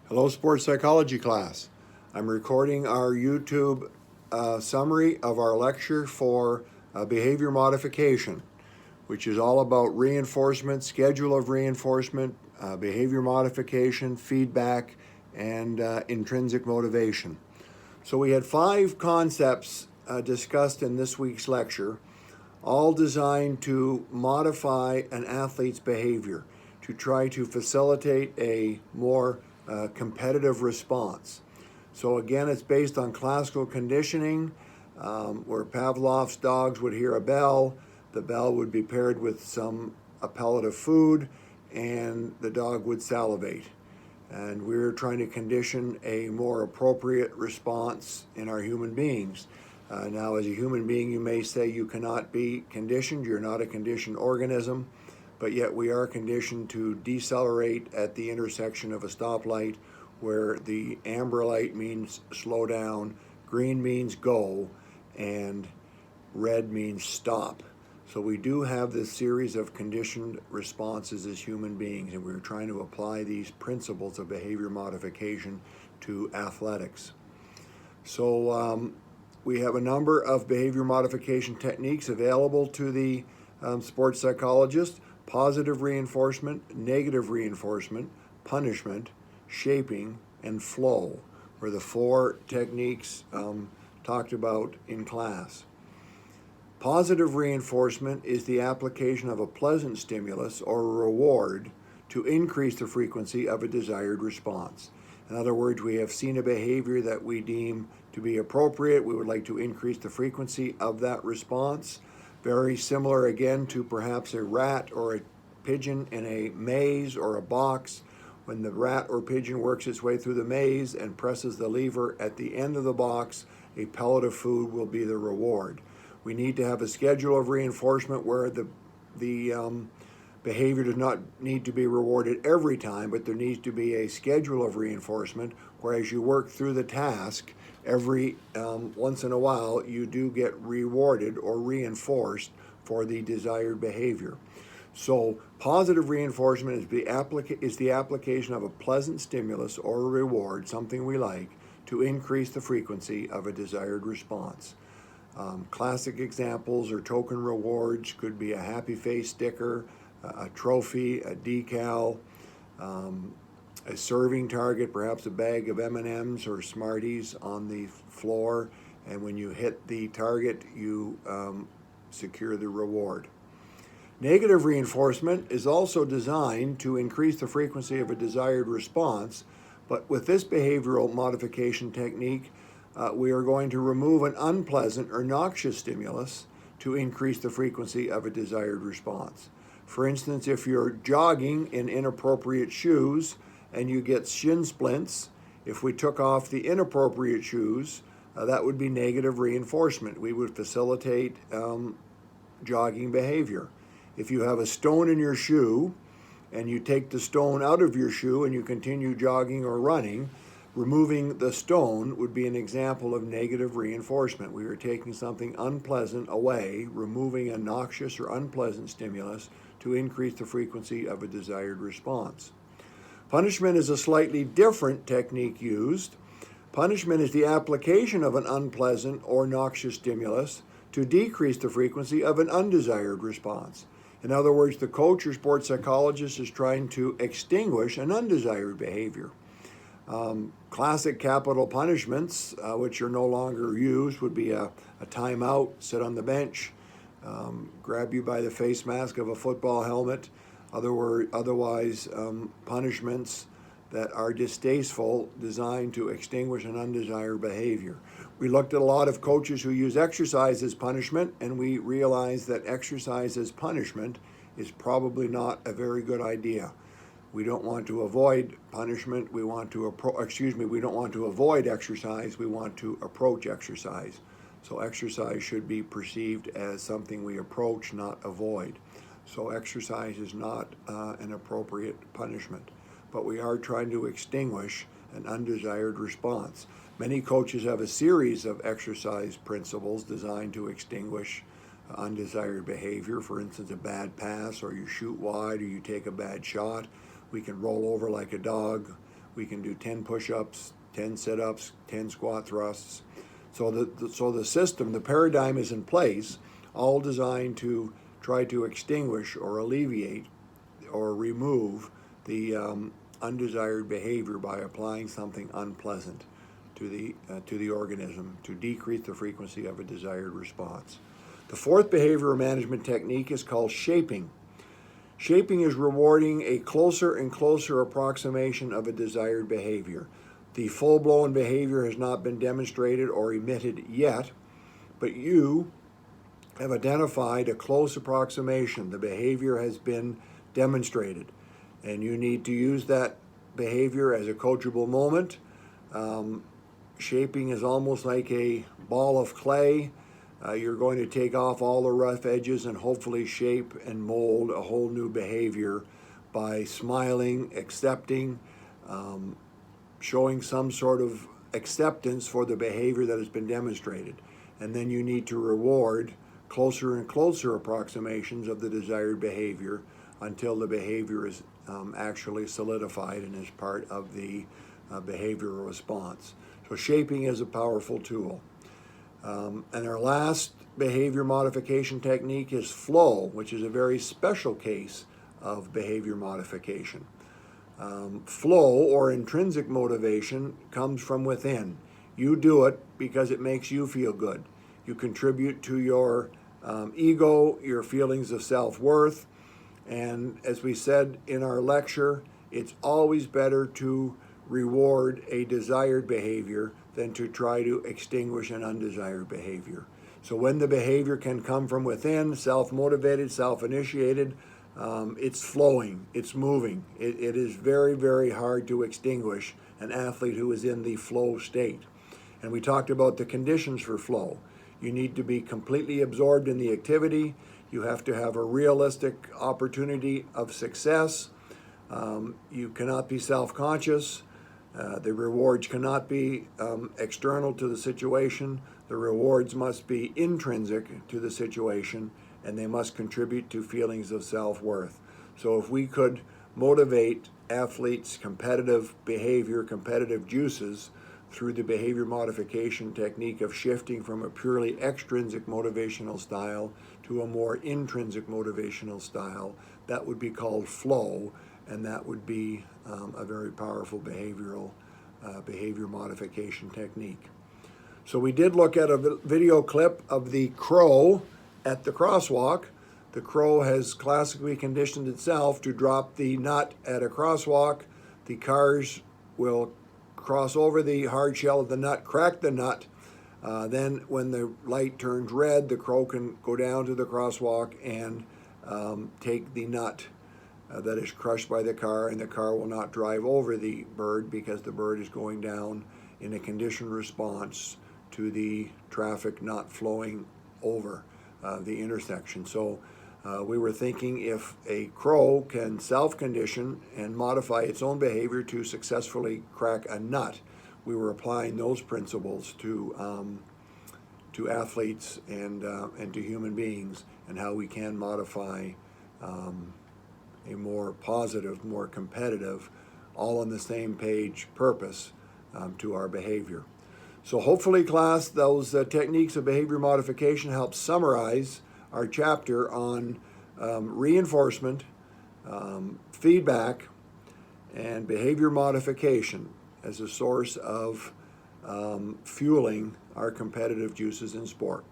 Hello, sports psychology class. I'm recording our YouTube summary of our lecture for behavior modification, which is all about reinforcement, schedule of reinforcement, behavior modification, feedback, and intrinsic motivation. So we had 5 concepts discussed in this week's lecture, all designed to modify an athlete's behavior, to try to facilitate a more competitive response. So again, it's based on classical conditioning, where Pavlov's dogs would hear a bell, the bell would be paired with a pellet of food, and the dog would salivate. And we're trying to condition a more appropriate response in our human beings. Now, as a human being, you may say you cannot be conditioned, you're not a conditioned organism, but yet we are conditioned to decelerate at the intersection of a stoplight, where the amber light means slow down, green means go, and red means stop. So we do have this series of conditioned responses as human beings, and we're trying to apply these principles of behavior modification to athletics. So we have a number of behavior modification techniques available to the sports psychologist: positive reinforcement, negative reinforcement, punishment, shaping, and flow were the 4 techniques talked about in class. Positive reinforcement is the application of a pleasant stimulus or a reward to increase the frequency of a desired response. In other words, we have seen a behavior that we deem to be appropriate. We would like to increase the frequency of that response. Very similar again to perhaps a rat or a pigeon in a maze or a box. When the rat or pigeon works its way through the maze and presses the lever at the end of the box, a pellet of food will be the reward. We need to have a schedule of reinforcement where the behavior does not need to be rewarded every time, but there needs to be a schedule of reinforcement where, as you work through the task, every once in a while you do get rewarded or reinforced for the desired behavior. So positive reinforcement is the application of a pleasant stimulus or a reward, something we like, to increase the frequency of a desired response. Classic examples or token rewards could be a happy face sticker, a trophy, a decal, a serving target, perhaps a bag of M&Ms or Smarties on the floor, and when you hit the target, you secure the reward. Negative reinforcement is also designed to increase the frequency of a desired response, but with this behavioral modification technique, we are going to remove an unpleasant or noxious stimulus to increase the frequency of a desired response. For instance, if you're jogging in inappropriate shoes and you get shin splints, if we took off the inappropriate shoes, that would be negative reinforcement. We would facilitate jogging behavior. If you have a stone in your shoe and you take the stone out of your shoe and you continue jogging or running, removing the stone would be an example of negative reinforcement. We are taking something unpleasant away, removing a noxious or unpleasant stimulus to increase the frequency of a desired response. Punishment is a slightly different technique used. Punishment is the application of an unpleasant or noxious stimulus to decrease the frequency of an undesired response. In other words, the coach or sports psychologist is trying to extinguish an undesired behavior. Classic capital punishments, which are no longer used, would be a timeout, sit on the bench, grab you by the face mask of a football helmet. Otherwise, punishments that are distasteful, designed to extinguish an undesired behavior. We looked at a lot of coaches who use exercise as punishment, and we realized that exercise as punishment is probably not a very good idea. We don't want to avoid punishment. We don't want to avoid exercise. We want to approach exercise. So exercise should be perceived as something we approach, not avoid. So exercise is not an appropriate punishment, but we are trying to extinguish an undesired response. Many coaches have a series of exercise principles designed to extinguish undesired behavior. For instance, a bad pass, or you shoot wide, or you take a bad shot. We can roll over like a dog. We can do 10 push-ups, 10 sit-ups, 10 squat thrusts. So the system, the paradigm is in place, all designed to try to extinguish or alleviate or remove the undesired behavior by applying something unpleasant to the organism to decrease the frequency of a desired response. The fourth behavioral management technique is called shaping. Shaping is rewarding a closer and closer approximation of a desired behavior. The full-blown behavior has not been demonstrated or emitted yet, but you have identified a close approximation. The behavior has been demonstrated, and you need to use that behavior as a coachable moment. Shaping is almost like a ball of clay. You're going to take off all the rough edges and hopefully shape and mold a whole new behavior by smiling, accepting, showing some sort of acceptance for the behavior that has been demonstrated. And then you need to reward closer and closer approximations of the desired behavior until the behavior is actually solidified and is part of the behavioral response. So shaping is a powerful tool. And our last behavior modification technique is flow, which is a very special case of behavior modification. Flow, or intrinsic motivation, comes from within. You do it because it makes you feel good. You contribute to your ego, your feelings of self-worth, and as we said in our lecture, it's always better to reward a desired behavior than to try to extinguish an undesired behavior. So when the behavior can come from within, self-motivated, self-initiated, it's flowing, it's moving. It is very, very hard to extinguish an athlete who is in the flow state. And we talked about the conditions for flow. You need to be completely absorbed in the activity. You have to have a realistic opportunity of success. You cannot be self-conscious. The rewards cannot be external to the situation. The rewards must be intrinsic to the situation, and they must contribute to feelings of self-worth. So if we could motivate athletes' competitive behavior, competitive juices, through the behavior modification technique of shifting from a purely extrinsic motivational style to a more intrinsic motivational style, that would be called flow, and that would be a very powerful behavior modification technique. So we did look at a video clip of the crow at the crosswalk. The crow has classically conditioned itself to drop the nut at a crosswalk. The cars will cross over the hard shell of the nut, crack the nut. Then when the light turns red, the crow can go down to the crosswalk and take the nut that is crushed by the car, and the car will not drive over the bird because the bird is going down in a conditioned response to the traffic not flowing over the intersection. So we were thinking if a crow can self-condition and modify its own behavior to successfully crack a nut, we were applying those principles to athletes and to human beings, and how we can modify a more positive, more competitive, all on the same page purpose to our behavior. So hopefully, class, those techniques of behavior modification help summarize our chapter on reinforcement, feedback, and behavior modification as a source of fueling our competitive juices in sport.